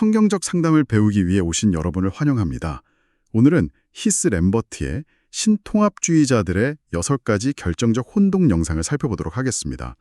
성경적 상담을 배우기 위해 오신 여러분을 환영합니다. 오늘은 히스 램버트의 신통합주의자들의 6가지 결정적 혼동 영상을 살펴보도록 하겠습니다.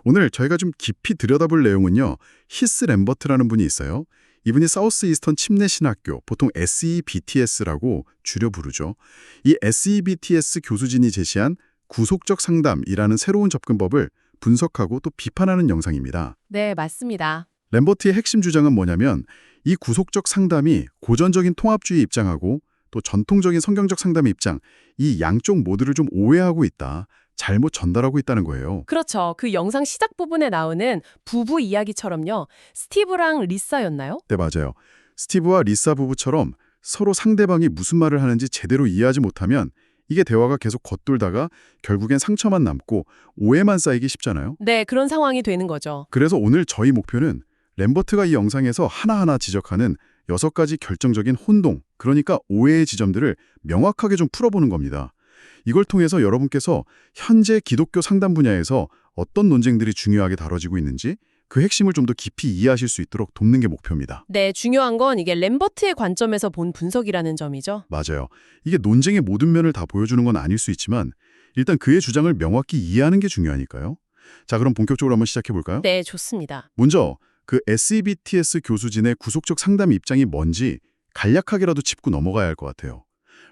오늘 저희가 좀 깊이 들여다볼 내용은요. 히스 램버트라는 분이 있어요. 이분이 사우스 이스턴 침례신학교, 보통 SEBTS라고 줄여 부르죠. 이 SEBTS 교수진이 제시한 구속적 상담이라는 새로운 접근법을 분석하고 또 비판하는 영상입니다. 네, 맞습니다. 램버트의 핵심 주장은 뭐냐면 이 구속적 상담이 고전적인 통합주의 입장하고 또 전통적인 성경적 상담의 입장, 이 양쪽 모두를 좀 오해하고 있다, 잘못 전달하고 있다는 거예요. 그렇죠. 그 영상 시작 부분에 나오는 부부 이야기처럼요. 스티브랑 리사였나요? 네, 맞아요. 스티브와 리사 부부처럼 서로 상대방이 무슨 말을 하는지 제대로 이해하지 못하면 이게 대화가 계속 겉돌다가 결국엔 상처만 남고 오해만 쌓이기 쉽잖아요. 네, 그런 상황이 되는 거죠. 그래서 오늘 저희 목표는 램버트가 이 영상에서 하나하나 지적하는 6가지 결정적인 혼동, 그러니까 오해의 지점들을 명확하게 좀 풀어보는 겁니다. 이걸 통해서 여러분께서 현재 기독교 상담 분야에서 어떤 논쟁들이 중요하게 다뤄지고 있는지 그 핵심을 좀 더 깊이 이해하실 수 있도록 돕는 게 목표입니다. 네, 중요한 건 이게 램버트의 관점에서 본 분석이라는 점이죠. 맞아요. 이게 논쟁의 모든 면을 다 보여주는 건 아닐 수 있지만 일단 그의 주장을 명확히 이해하는 게 중요하니까요. 자, 그럼 본격적으로 한번 시작해 볼까요? 네, 좋습니다. 먼저 그 SEBTS 교수진의 구속적 상담 입장이 뭔지 간략하게라도 짚고 넘어가야 할 것 같아요.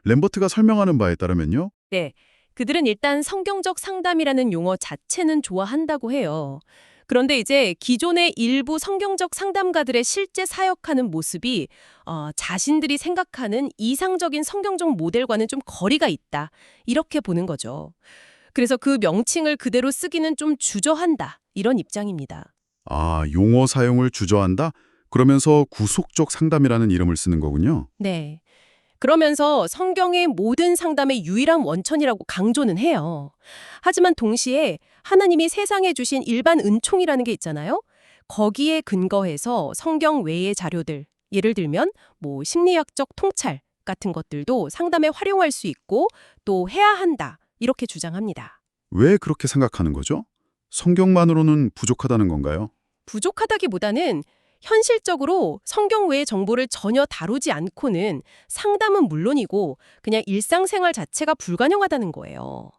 램버트가 설명하는 바에 따르면요. 네, 그들은 일단 성경적 상담이라는 용어 자체는 좋아한다고 해요. 그런데 이제 기존의 일부 성경적 상담가들의 실제 사역하는 모습이 자신들이 생각하는 이상적인 성경적 모델과는 좀 거리가 있다. 이렇게 보는 거죠. 그래서 그 명칭을 그대로 쓰기는 좀 주저한다. 이런 입장입니다. 아, 용어 사용을 주저한다? 그러면서 구속적 상담이라는 이름을 쓰는 거군요. 네. 그러면서 성경의 모든 상담의 유일한 원천이라고 강조는 해요. 하지만 동시에 하나님이 세상에 주신 일반 은총이라는 게 있잖아요. 거기에 근거해서 성경 외의 자료들, 예를 들면 심리학적 통찰 같은 것들도 상담에 활용할 수 있고 또 해야 한다. 이렇게 주장합니다. 왜 그렇게 생각하는 거죠? 성경만으로는 부족하다는 건가요? 부족하다기보다는 현실적으로 성경 외의 정보를 전혀 다루지 않고는 상담은 물론이고 그냥 일상생활 자체가 불가능하다는 거예요.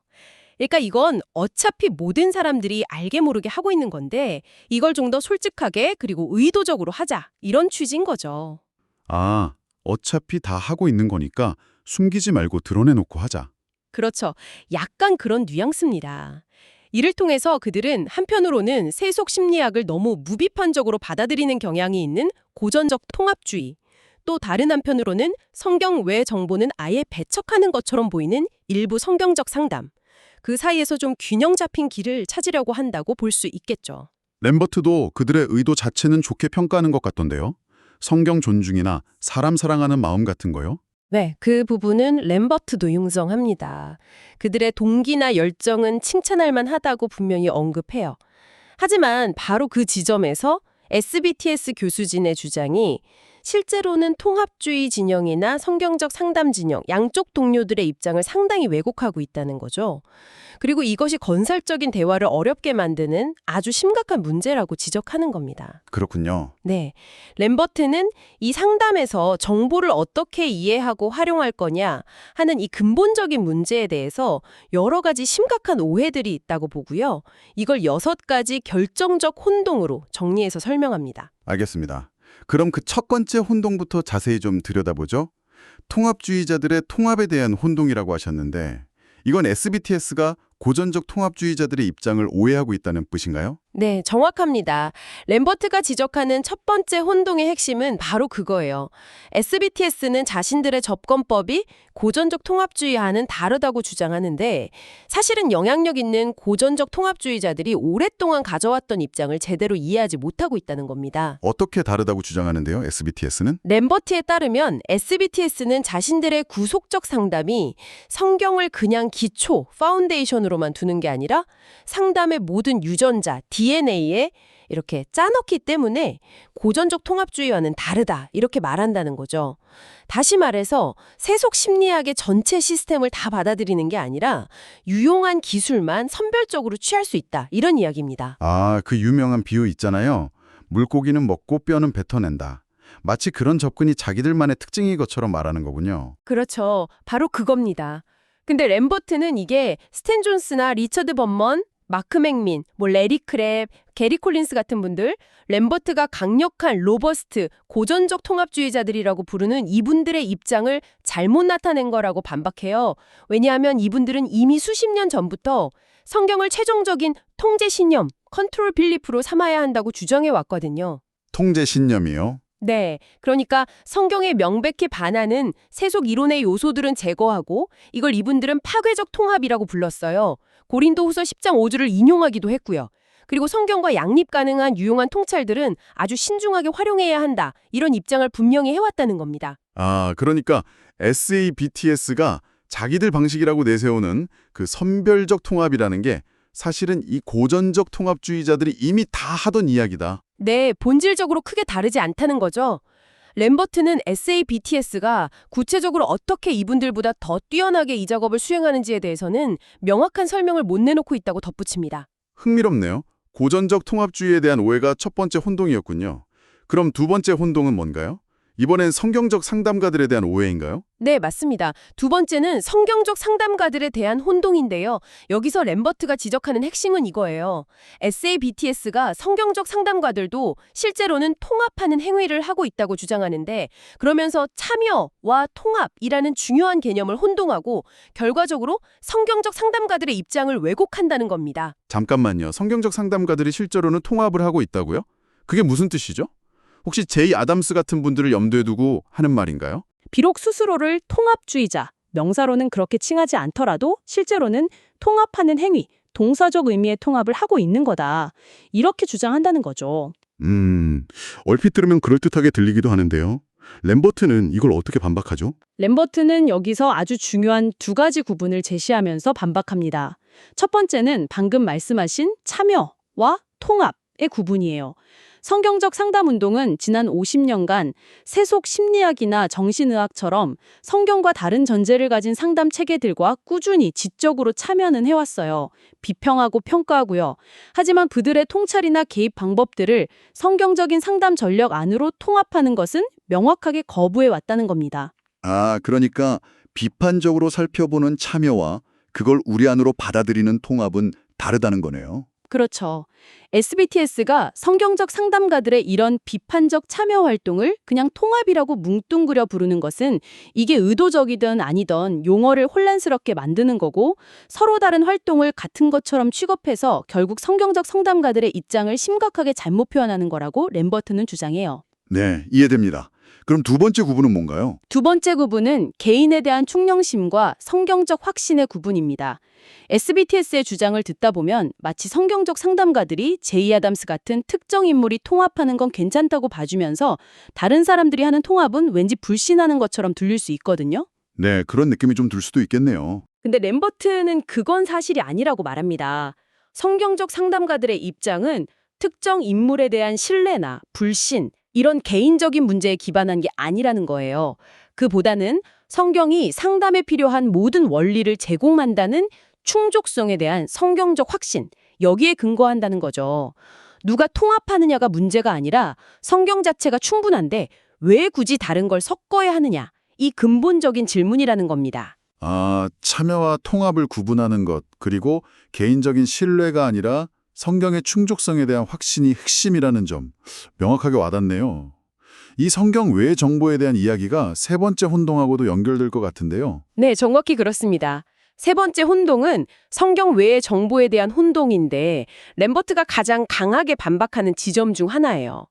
그러니까 이건 어차피 모든 사람들이 알게 모르게 하고 있는 건데 이걸 좀 더 솔직하게 그리고 의도적으로 하자 이런 취지인 거죠. 아, 어차피 다 하고 있는 거니까 숨기지 말고 드러내놓고 하자. 그렇죠. 약간 그런 뉘앙스입니다. 이를 통해서 그들은 한편으로는 세속 심리학을 너무 무비판적으로 받아들이는 경향이 있는 고전적 통합주의, 또 다른 한편으로는 성경 외 정보는 아예 배척하는 것처럼 보이는 일부 성경적 상담, 그 사이에서 좀 균형 잡힌 길을 찾으려고 한다고 볼 수 있겠죠. 램버트도 그들의 의도 자체는 좋게 평가하는 것 같던데요. 성경 존중이나 사람 사랑하는 마음 같은 거요? 네, 그 부분은 램버트도 융성합니다. 그들의 동기나 열정은 칭찬할 만하다고 분명히 언급해요. 하지만 바로 그 지점에서 SBTS 교수진의 주장이 실제로는 통합주의 진영이나 성경적 상담 진영, 양쪽 동료들의 입장을 상당히 왜곡하고 있다는 거죠. 그리고 이것이 건설적인 대화를 어렵게 만드는 아주 심각한 문제라고 지적하는 겁니다. 그렇군요. 네, 램버트는 이 상담에서 정보를 어떻게 이해하고 활용할 거냐 하는 이 근본적인 문제에 대해서 여러 가지 심각한 오해들이 있다고 보고요. 이걸 6가지 결정적 혼동으로 정리해서 설명합니다. 알겠습니다. 그럼 그 첫 번째 혼동부터 자세히 좀 들여다보죠. 통합주의자들의 통합에 대한 혼동이라고 하셨는데 이건 SBTS가 고전적 통합주의자들의 입장을 오해하고 있다는 뜻인가요? 네, 정확합니다. 램버트가 지적하는 첫 번째 혼동의 핵심은 바로 그거예요. SBTS는 자신들의 접근법이 고전적 통합주의와는 다르다고 주장하는데 사실은 영향력 있는 고전적 통합주의자들이 오랫동안 가져왔던 입장을 제대로 이해하지 못하고 있다는 겁니다. 어떻게 다르다고 주장하는데요, SBTS는? 램버트에 따르면 SBTS는 자신들의 구속적 상담이 성경을 그냥 기초, 파운데이션으로만 두는 게 아니라 상담의 모든 유전자, DNA에 이렇게 짜넣기 때문에 고전적 통합주의와는 다르다 이렇게 말한다는 거죠. 다시 말해서 세속 심리학의 전체 시스템을 다 받아들이는 게 아니라 유용한 기술만 선별적으로 취할 수 있다 이런 이야기입니다. 아, 그 유명한 비유 있잖아요. 물고기는 먹고 뼈는 뱉어낸다. 마치 그런 접근이 자기들만의 특징인 것처럼 말하는 거군요. 그렇죠. 바로 그겁니다. 근데 램버트는 이게 스탠 존스나 리처드 번먼, 마크 맥민, 레리 크랩, 게리 콜린스 같은 분들, 램버트가 강력한 로버스트, 고전적 통합주의자들이라고 부르는 이분들의 입장을 잘못 나타낸 거라고 반박해요. 왜냐하면 이분들은 이미 수십 년 전부터 성경을 최종적인 통제 신념, 컨트롤 빌리프로 삼아야 한다고 주장해 왔거든요. 통제 신념이요? 네, 그러니까 성경에 명백히 반하는 세속 이론의 요소들은 제거하고 이걸 이분들은 파괴적 통합이라고 불렀어요. 고린도후서 10장 5절을 인용하기도 했고요. 그리고 성경과 양립 가능한 유용한 통찰들은 아주 신중하게 활용해야 한다. 이런 입장을 분명히 해왔다는 겁니다. 아, 그러니까 SABTS가 자기들 방식이라고 내세우는 그 선별적 통합이라는 게 사실은 이 고전적 통합주의자들이 이미 다 하던 이야기다. 네, 본질적으로 크게 다르지 않다는 거죠. 램버트는 SABTS가 구체적으로 어떻게 이분들보다 더 뛰어나게 이 작업을 수행하는지에 대해서는 명확한 설명을 못 내놓고 있다고 덧붙입니다. 흥미롭네요. 고전적 통합주의에 대한 오해가 첫 번째 혼동이었군요. 그럼 두 번째 혼동은 뭔가요? 이번엔 성경적 상담가들에 대한 오해인가요? 네, 맞습니다. 두 번째는 성경적 상담가들에 대한 혼동인데요. 여기서 램버트가 지적하는 핵심은 이거예요. SABTS가 성경적 상담가들도 실제로는 통합하는 행위를 하고 있다고 주장하는데 그러면서 참여와 통합이라는 중요한 개념을 혼동하고 결과적으로 성경적 상담가들의 입장을 왜곡한다는 겁니다. 잠깐만요. 성경적 상담가들이 실제로는 통합을 하고 있다고요? 그게 무슨 뜻이죠? 혹시 제이 아담스 같은 분들을 염두에 두고 하는 말인가요? 비록 스스로를 통합주의자, 명사로는 그렇게 칭하지 않더라도 실제로는 통합하는 행위, 동사적 의미의 통합을 하고 있는 거다. 이렇게 주장한다는 거죠. 얼핏 들으면 그럴듯하게 들리기도 하는데요. 램버트는 이걸 어떻게 반박하죠? 램버트는 여기서 아주 중요한 두 가지 구분을 제시하면서 반박합니다. 첫 번째는 방금 말씀하신 참여와 통합의 구분이에요. 성경적 상담운동은 지난 50년간 세속 심리학이나 정신의학처럼 성경과 다른 전제를 가진 상담 체계들과 꾸준히 지적으로 참여는 해왔어요. 비평하고 평가하고요. 하지만 그들의 통찰이나 개입 방법들을 성경적인 상담 전력 안으로 통합하는 것은 명확하게 거부해왔다는 겁니다. 아, 그러니까 비판적으로 살펴보는 참여와 그걸 우리 안으로 받아들이는 통합은 다르다는 거네요. 그렇죠. SBTS가 성경적 상담가들의 이런 비판적 참여 활동을 그냥 통합이라고 뭉뚱그려 부르는 것은 이게 의도적이든 아니든 용어를 혼란스럽게 만드는 거고 서로 다른 활동을 같은 것처럼 취급해서 결국 성경적 상담가들의 입장을 심각하게 잘못 표현하는 거라고 램버트는 주장해요. 네, 이해됩니다. 그럼 두 번째 구분은 뭔가요? 두 번째 구분은 개인에 대한 충성심과 성경적 확신의 구분입니다. SBTS의 주장을 듣다 보면 마치 성경적 상담가들이 제이 아담스 같은 특정 인물이 통합하는 건 괜찮다고 봐주면서 다른 사람들이 하는 통합은 왠지 불신하는 것처럼 들릴 수 있거든요. 네, 그런 느낌이 좀 들 수도 있겠네요. 근데 램버트는 그건 사실이 아니라고 말합니다. 성경적 상담가들의 입장은 특정 인물에 대한 신뢰나 불신, 이런 개인적인 문제에 기반한 게 아니라는 거예요. 그보다는 성경이 상담에 필요한 모든 원리를 제공한다는 충족성에 대한 성경적 확신, 여기에 근거한다는 거죠. 누가 통합하느냐가 문제가 아니라 성경 자체가 충분한데 왜 굳이 다른 걸 섞어야 하느냐, 이 근본적인 질문이라는 겁니다. 아, 참여와 통합을 구분하는 것, 그리고 개인적인 신뢰가 아니라 성경의 충족성에 대한 확신이 핵심이라는 점, 명확하게 와닿네요. 이 성경 외의 정보에 대한 이야기가 세 번째 혼동하고도 연결될 것 같은데요. 네, 정확히 그렇습니다. 세 번째 혼동은 성경 외의 정보에 대한 혼동인데 램버트가 가장 강하게 반박하는 지점 중 하나예요.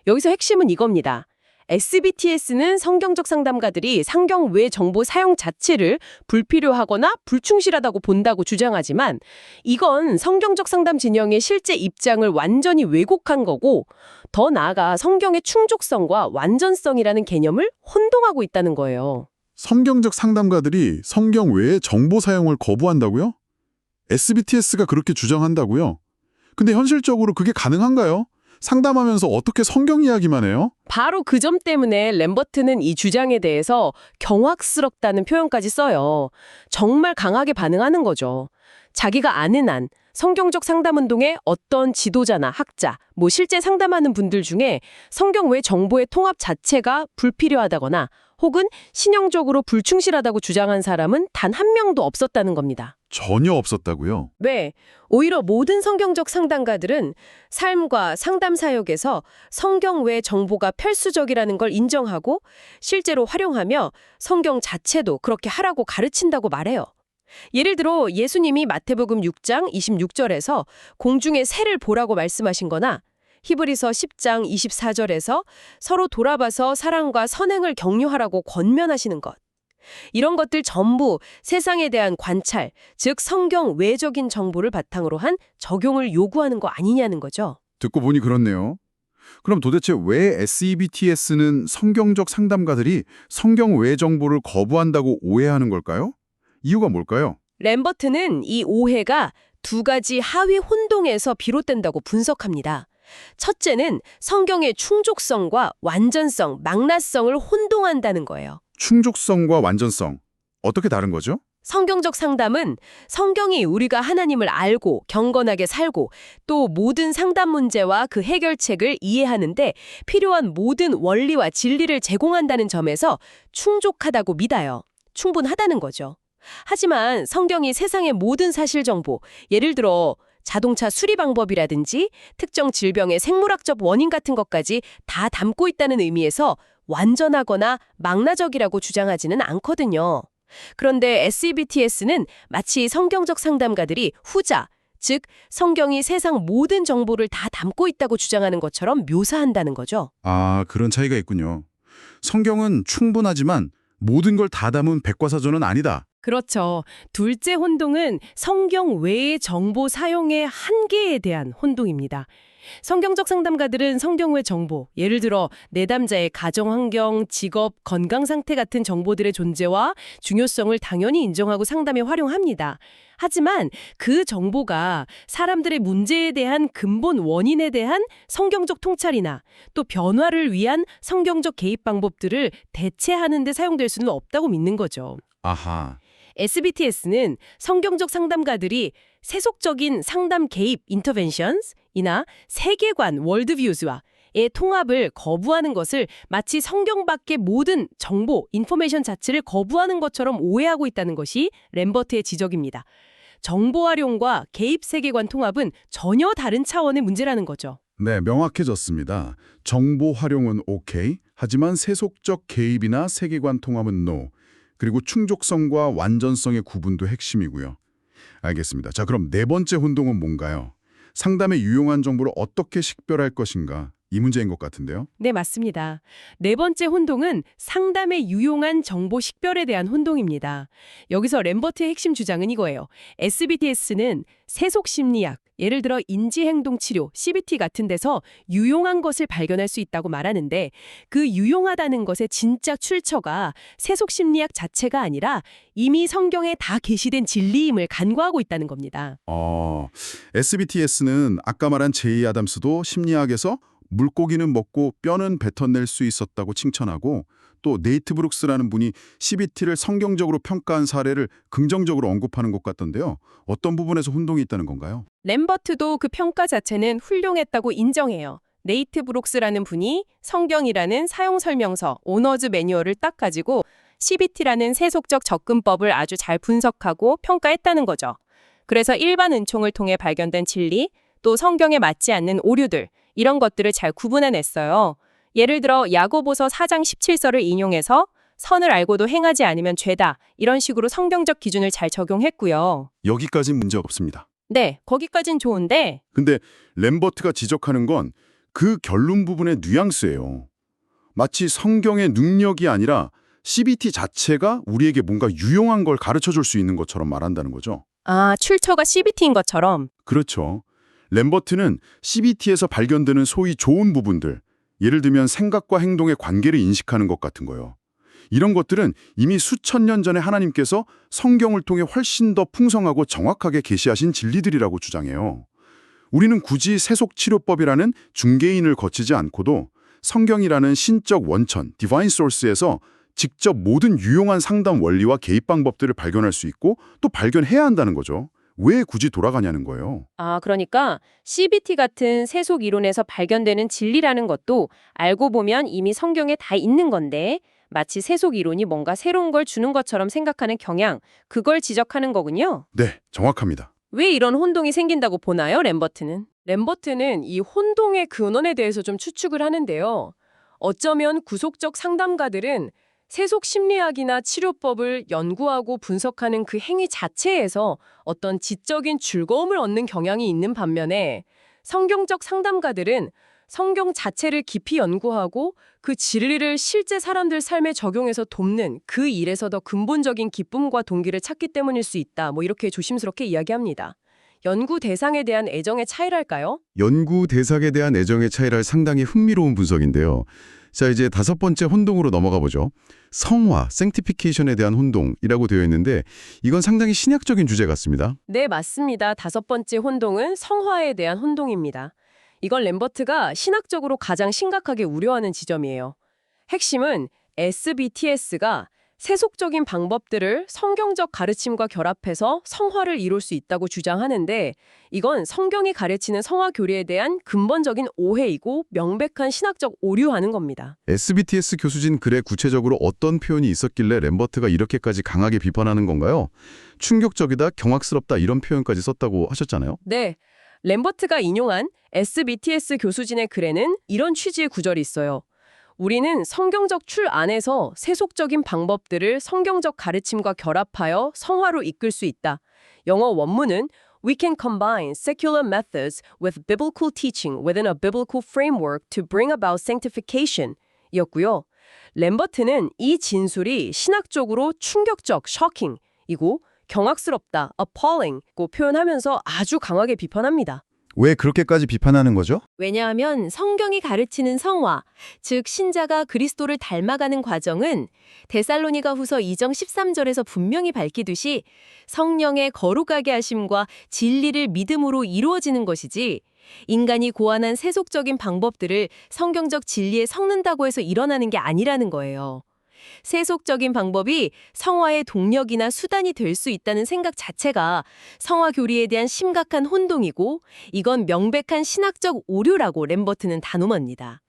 여기서 핵심은 이겁니다. SBTS는 성경적 상담가들이 성경 외 정보 사용 자체를 불필요하거나 불충실하다고 본다고 주장하지만 이건 성경적 상담 진영의 실제 입장을 완전히 왜곡한 거고 더 나아가 성경의 충족성과 완전성이라는 개념을 혼동하고 있다는 거예요. 성경적 상담가들이 성경 외의 정보 사용을 거부한다고요? SBTS가 그렇게 주장한다고요? 근데 현실적으로 그게 가능한가요? 상담하면서 어떻게 성경 이야기만 해요? 바로 그 점 때문에 램버트는 이 주장에 대해서 경악스럽다는 표현까지 써요. 정말 강하게 반응하는 거죠. 자기가 아는 한 성경적 상담운동의 어떤 지도자나 학자, 실제 상담하는 분들 중에 성경 외 정보의 통합 자체가 불필요하다거나 혹은 신형적으로 불충실하다고 주장한 사람은 단 한 명도 없었다는 겁니다. 전혀 없었다고요? 네, 오히려 모든 성경적 상담가들은 삶과 상담 사역에서 성경 외 정보가 필수적이라는 걸 인정하고 실제로 활용하며 성경 자체도 그렇게 하라고 가르친다고 말해요. 예를 들어 예수님이 마태복음 6장 26절에서 공중의 새를 보라고 말씀하신 거나 히브리서 10장 24절에서 서로 돌아봐서 사랑과 선행을 격려하라고 권면하시는 것. 이런 것들 전부 세상에 대한 관찰, 즉 성경 외적인 정보를 바탕으로 한 적용을 요구하는 거 아니냐는 거죠. 듣고 보니 그렇네요. 그럼 도대체 왜 SEBTS는 성경적 상담가들이 성경 외 정보를 거부한다고 오해하는 걸까요? 이유가 뭘까요? 램버트는 이 오해가 두 가지 하위 혼동에서 비롯된다고 분석합니다. 첫째는 성경의 충족성과 완전성, 망라성을 혼동한다는 거예요. 충족성과 완전성. 어떻게 다른 거죠? 성경적 상담은 성경이 우리가 하나님을 알고 경건하게 살고 또 모든 상담 문제와 그 해결책을 이해하는데 필요한 모든 원리와 진리를 제공한다는 점에서 충족하다고 믿어요. 충분하다는 거죠. 하지만 성경이 세상의 모든 사실 정보, 예를 들어 자동차 수리 방법이라든지 특정 질병의 생물학적 원인 같은 것까지 다 담고 있다는 의미에서 완전하거나 망라적이라고 주장하지는 않거든요. 그런데 SEBTS는 마치 성경적 상담가들이 후자, 즉 성경이 세상 모든 정보를 다 담고 있다고 주장하는 것처럼 묘사한다는 거죠. 아, 그런 차이가 있군요. 성경은 충분하지만 모든 걸 다 담은 백과사전은 아니다. 그렇죠. 둘째 혼동은 성경 외의 정보 사용의 한계에 대한 혼동입니다. 성경적 상담가들은 성경 외 정보, 예를 들어 내담자의 가정 환경, 직업, 건강 상태 같은 정보들의 존재와 중요성을 당연히 인정하고 상담에 활용합니다. 하지만 그 정보가 사람들의 문제에 대한 근본 원인에 대한 성경적 통찰이나 또 변화를 위한 성경적 개입 방법들을 대체하는 데 사용될 수는 없다고 믿는 거죠. 아하. SBTS는 성경적 상담가들이 세속적인 상담 개입 (interventions)이나 세계관 (worldviews)와의 통합을 거부하는 것을 마치 성경 밖의 모든 정보 (information) 자체를 거부하는 것처럼 오해하고 있다는 것이 램버트의 지적입니다. 정보 활용과 개입 세계관 통합은 전혀 다른 차원의 문제라는 거죠. 네, 명확해졌습니다. 정보 활용은 오케이, 하지만 세속적 개입이나 세계관 통합은 NO. 그리고 충족성과 완전성의 구분도 핵심이고요. 알겠습니다. 자, 그럼 네 번째 혼동은 뭔가요? 상담에 유용한 정보를 어떻게 식별할 것인가? 이 문제인 것 같은데요. 네, 맞습니다. 네 번째 혼동은 상담에 유용한 정보 식별에 대한 혼동입니다. 여기서 램버트의 핵심 주장은 이거예요. SBTS는 세속심리학, 예를 들어 인지행동치료, CBT 같은 데서 유용한 것을 발견할 수 있다고 말하는데 그 유용하다는 것의 진짜 출처가 세속심리학 자체가 아니라 이미 성경에 다 게시된 진리임을 간과하고 있다는 겁니다. SBTS는 아까 말한 제이 아담스도 심리학에서 물고기는 먹고 뼈는 뱉어낼 수 있었다고 칭찬하고 또 네이트 브룩스라는 분이 CBT를 성경적으로 평가한 사례를 긍정적으로 언급하는 것 같던데요. 어떤 부분에서 혼동이 있다는 건가요? 램버트도 그 평가 자체는 훌륭했다고 인정해요. 네이트 브룩스라는 분이 성경이라는 사용 설명서, 오너즈 매뉴얼을 딱 가지고 CBT라는 세속적 접근법을 아주 잘 분석하고 평가했다는 거죠. 그래서 일반 은총을 통해 발견된 진리, 또 성경에 맞지 않는 오류들, 이런 것들을 잘 구분해냈어요. 예를 들어 야고보서 4장 17절을 인용해서 선을 알고도 행하지 않으면 죄다, 이런 식으로 성경적 기준을 잘 적용했고요. 여기까진 문제 없습니다. 네, 거기까진 좋은데 근데 램버트가 지적하는 건 그 결론 부분의 뉘앙스예요. 마치 성경의 능력이 아니라 CBT 자체가 우리에게 뭔가 유용한 걸 가르쳐줄 수 있는 것처럼 말한다는 거죠. 출처가 CBT인 것처럼. 그렇죠. 램버트는 CBT에서 발견되는 소위 좋은 부분들, 예를 들면 생각과 행동의 관계를 인식하는 것 같은 거요. 이런 것들은 이미 수천 년 전에 하나님께서 성경을 통해 훨씬 더 풍성하고 정확하게 계시하신 진리들이라고 주장해요. 우리는 굳이 세속치료법이라는 중개인을 거치지 않고도 성경이라는 신적 원천, 디바인 소스에서 직접 모든 유용한 상담 원리와 개입 방법들을 발견할 수 있고 또 발견해야 한다는 거죠. 왜 굳이 돌아가냐는 거예요. 그러니까 CBT 같은 세속 이론에서 발견되는 진리라는 것도 알고 보면 이미 성경에 다 있는 건데 마치 세속 이론이 뭔가 새로운 걸 주는 것처럼 생각하는 경향, 그걸 지적하는 거군요. 네, 정확합니다. 왜 이런 혼동이 생긴다고 보나요, 램버트는? 램버트는 이 혼동의 근원에 대해서 좀 추측을 하는데요. 어쩌면 구속적 상담가들은 세속 심리학이나 치료법을 연구하고 분석하는 그 행위 자체에서 어떤 지적인 즐거움을 얻는 경향이 있는 반면에 성경적 상담가들은 성경 자체를 깊이 연구하고 그 진리를 실제 사람들 삶에 적용해서 돕는 그 일에서 더 근본적인 기쁨과 동기를 찾기 때문일 수 있다. 이렇게 조심스럽게 이야기합니다. 연구 대상에 대한 애정의 차이랄까요? 연구 대상에 대한 애정의 차이랄 상당히 흥미로운 분석인데요. 자, 이제 5번째 혼동으로 넘어가 보죠. 성화, sanctification에 대한 혼동이라고 되어 있는데 이건 상당히 신약적인 주제 같습니다. 네, 맞습니다. 5번째 혼동은 성화에 대한 혼동입니다. 이건 램버트가 신학적으로 가장 심각하게 우려하는 지점이에요. 핵심은 SBTS가 세속적인 방법들을 성경적 가르침과 결합해서 성화를 이룰 수 있다고 주장하는데 이건 성경이 가르치는 성화 교리에 대한 근본적인 오해이고 명백한 신학적 오류하는 겁니다. SBTS 교수진 글에 구체적으로 어떤 표현이 있었길래 램버트가 이렇게까지 강하게 비판하는 건가요? 충격적이다, 경악스럽다 이런 표현까지 썼다고 하셨잖아요. 네, 램버트가 인용한 SBTS 교수진의 글에는 이런 취지의 구절이 있어요. 우리는 성경적 출 안에서 세속적인 방법들을 성경적 가르침과 결합하여 성화로 이끌 수 있다. 영어 원문은 We can combine secular methods with biblical teaching within a biblical framework to bring about sanctification 이었고요. 램버트는 이 진술이 신학적으로 충격적, shocking 이고 경악스럽다, appalling고 표현하면서 아주 강하게 비판합니다. 왜 그렇게까지 비판하는 거죠? 왜냐하면 성경이 가르치는 성화, 즉 신자가 그리스도를 닮아가는 과정은 데살로니가 후서 2장 13절에서 분명히 밝히듯이 성령의 거룩하게 하심과 진리를 믿음으로 이루어지는 것이지 인간이 고안한 세속적인 방법들을 성경적 진리에 섞는다고 해서 일어나는 게 아니라는 거예요. 세속적인 방법이 성화의 동력이나 수단이 될 수 있다는 생각 자체가 성화 교리에 대한 심각한 혼동이고 이건 명백한 신학적 오류라고 램버트는 단호합니다.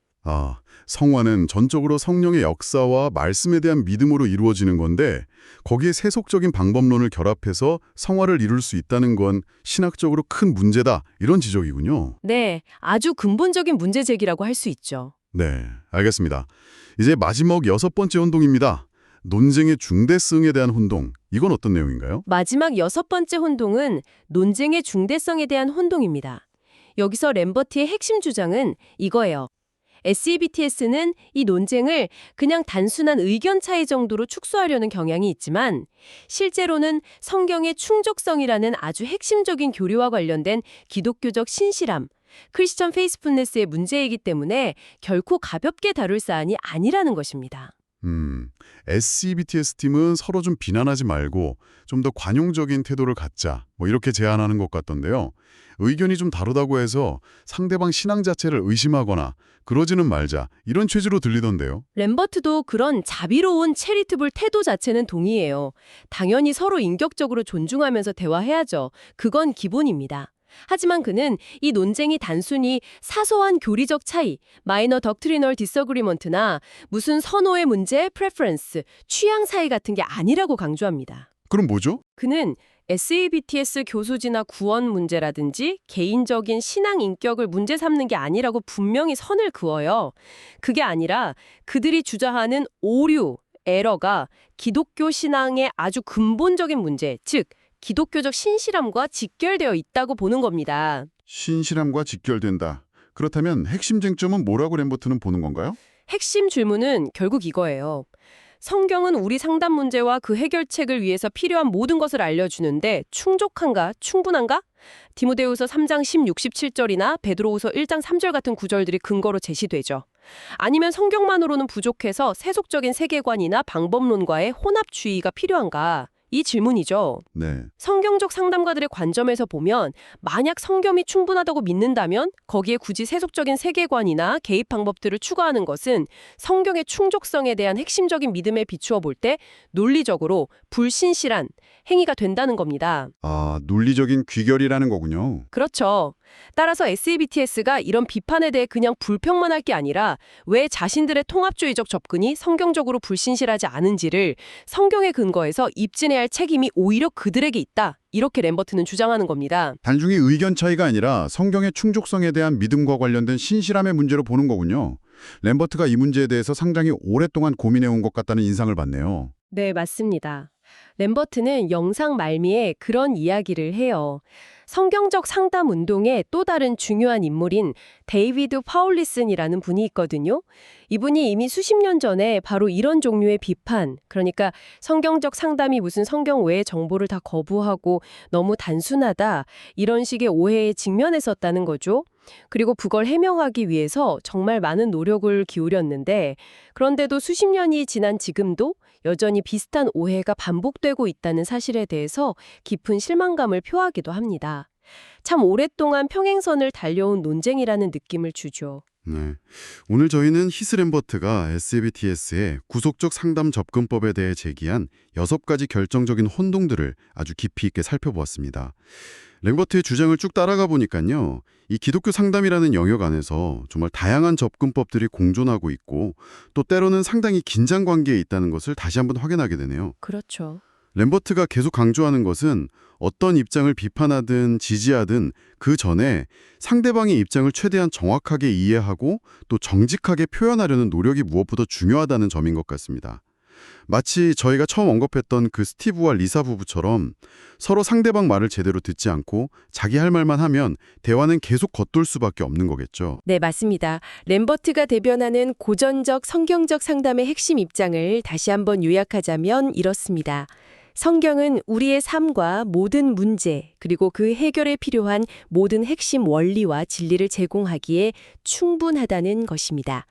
성화는 전적으로 성령의 역사와 말씀에 대한 믿음으로 이루어지는 건데 거기에 세속적인 방법론을 결합해서 성화를 이룰 수 있다는 건 신학적으로 큰 문제다 이런 지적이군요. 네, 아주 근본적인 문제 제기라고 할 수 있죠. 네, 알겠습니다. 이제 마지막 6번째 혼동입니다. 논쟁의 중대성에 대한 혼동. 이건 어떤 내용인가요? 마지막 6번째 혼동은 논쟁의 중대성에 대한 혼동입니다. 여기서 램버트의 핵심 주장은 이거예요. SBTS는 이 논쟁을 그냥 단순한 의견 차이 정도로 축소하려는 경향이 있지만 실제로는 성경의 충족성이라는 아주 핵심적인 교리와 관련된 기독교적 신실함, 크리스천 페이스풀네스의 문제이기 때문에 결코 가볍게 다룰 사안이 아니라는 것입니다. SBTS 팀은 서로 좀 비난하지 말고 좀 더 관용적인 태도를 갖자 이렇게 제안하는 것 같던데요. 의견이 좀 다르다고 해서 상대방 신앙 자체를 의심하거나 그러지는 말자 이런 취지로 들리던데요. 램버트도 그런 자비로운 체리티블 태도 자체는 동의해요. 당연히 서로 인격적으로 존중하면서 대화해야죠. 그건 기본입니다. 하지만 그는 이 논쟁이 단순히 사소한 교리적 차이, 마이너 덕트리널 디서그리먼트나 무슨 선호의 문제, 프레퍼런스, 취향 차이 같은 게 아니라고 강조합니다. 그럼 뭐죠? 그는 SBTS 교수지나 구원 문제라든지 개인적인 신앙 인격을 문제 삼는 게 아니라고 분명히 선을 그어요. 그게 아니라 그들이 주장하는 오류, 에러가 기독교 신앙의 아주 근본적인 문제, 즉 기독교적 신실함과 직결되어 있다고 보는 겁니다. 신실함과 직결된다. 그렇다면 핵심 쟁점은 뭐라고 램버트는 보는 건가요? 핵심 질문은 결국 이거예요. 성경은 우리 상담 문제와 그 해결책을 위해서 필요한 모든 것을 알려주는데 충족한가? 충분한가? 디모데후서 3장 16, 17절이나 베드로후서 1장 3절 같은 구절들이 근거로 제시되죠. 아니면 성경만으로는 부족해서 세속적인 세계관이나 방법론과의 혼합주의가 필요한가? 이 질문이죠. 네. 성경적 상담가들의 관점에서 보면 만약 성경이 충분하다고 믿는다면 거기에 굳이 세속적인 세계관이나 개입 방법들을 추가하는 것은 성경의 충족성에 대한 핵심적인 믿음에 비추어 볼 때 논리적으로 불신실한 행위가 된다는 겁니다. 아, 논리적인 귀결이라는 거군요. 그렇죠. 따라서 SABTS가 이런 비판에 대해 그냥 불평만 할 게 아니라 왜 자신들의 통합주의적 접근이 성경적으로 불신실하지 않은지를 성경에 근거해서 입증해야 할 책임이 오히려 그들에게 있다. 이렇게 램버트는 주장하는 겁니다. 단순히 의견 차이가 아니라 성경의 충족성에 대한 믿음과 관련된 신실함의 문제로 보는 거군요. 램버트가 이 문제에 대해서 상당히 오랫동안 고민해온 것 같다는 인상을 받네요. 네, 맞습니다. 램버트는 영상 말미에 그런 이야기를 해요. 성경적 상담 운동의 또 다른 중요한 인물인 데이비드 파울리슨이라는 분이 있거든요. 이분이 이미 수십 년 전에 바로 이런 종류의 비판, 그러니까 성경적 상담이 무슨 성경 외의 정보를 다 거부하고 너무 단순하다, 이런 식의 오해에 직면했었다는 거죠. 그리고 그걸 해명하기 위해서 정말 많은 노력을 기울였는데, 그런데도 수십 년이 지난 지금도 여전히 비슷한 오해가 반복되고 있다는 사실에 대해서 깊은 실망감을 표하기도 합니다. 참 오랫동안 평행선을 달려온 논쟁이라는 느낌을 주죠. 네. 오늘 저희는 히스 램버트가 SABTS의 구속적 상담 접근법에 대해 제기한 6가지 결정적인 혼동들을 아주 깊이 있게 살펴보았습니다. 램버트의 주장을 쭉 따라가 보니까요. 이 기독교 상담이라는 영역 안에서 정말 다양한 접근법들이 공존하고 있고 또 때로는 상당히 긴장 관계에 있다는 것을 다시 한번 확인하게 되네요. 그렇죠. 램버트가 계속 강조하는 것은 어떤 입장을 비판하든 지지하든 그 전에 상대방의 입장을 최대한 정확하게 이해하고 또 정직하게 표현하려는 노력이 무엇보다 중요하다는 점인 것 같습니다. 마치 저희가 처음 언급했던 그 스티브와 리사 부부처럼 서로 상대방 말을 제대로 듣지 않고 자기 할 말만 하면 대화는 계속 겉돌 수밖에 없는 거겠죠. 네, 맞습니다. 램버트가 대변하는 고전적 성경적 상담의 핵심 입장을 다시 한번 요약하자면 이렇습니다. 성경은 우리의 삶과 모든 문제, 그리고 그 해결에 필요한 모든 핵심 원리와 진리를 제공하기에 충분하다는 것입니다.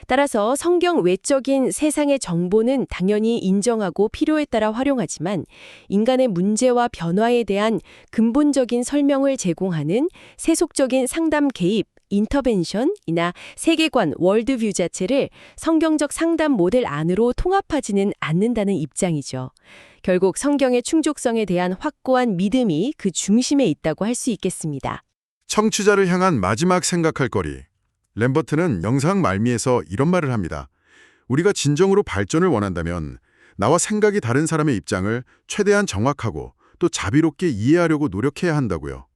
따라서 성경 외적인 세상의 정보는 당연히 인정하고 필요에 따라 활용하지만 인간의 문제와 변화에 대한 근본적인 설명을 제공하는 세속적인 상담 개입, 인터벤션이나 세계관, 월드뷰 자체를 성경적 상담 모델 안으로 통합하지는 않는다는 입장이죠. 결국 성경의 충족성에 대한 확고한 믿음이 그 중심에 있다고 할 수 있겠습니다. 청취자를 향한 마지막 생각할 거리. 램버트는 영상 말미에서 이런 말을 합니다. 우리가 진정으로 발전을 원한다면 나와 생각이 다른 사람의 입장을 최대한 정확하고 또 자비롭게 이해하려고 노력해야 한다고요.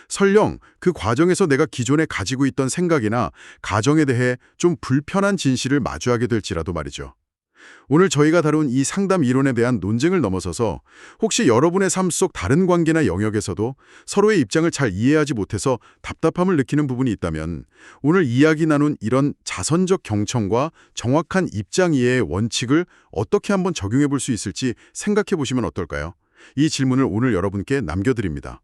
설령 그 과정에서 내가 기존에 가지고 있던 생각이나 가정에 대해 좀 불편한 진실을 마주하게 될지라도 말이죠. 오늘 저희가 다룬 이 상담 이론에 대한 논쟁을 넘어서서 혹시 여러분의 삶 속 다른 관계나 영역에서도 서로의 입장을 잘 이해하지 못해서 답답함을 느끼는 부분이 있다면 오늘 이야기 나눈 이런 자선적 경청과 정확한 입장 이해의 원칙을 어떻게 한번 적용해 볼 수 있을지 생각해 보시면 어떨까요? 이 질문을 오늘 여러분께 남겨드립니다.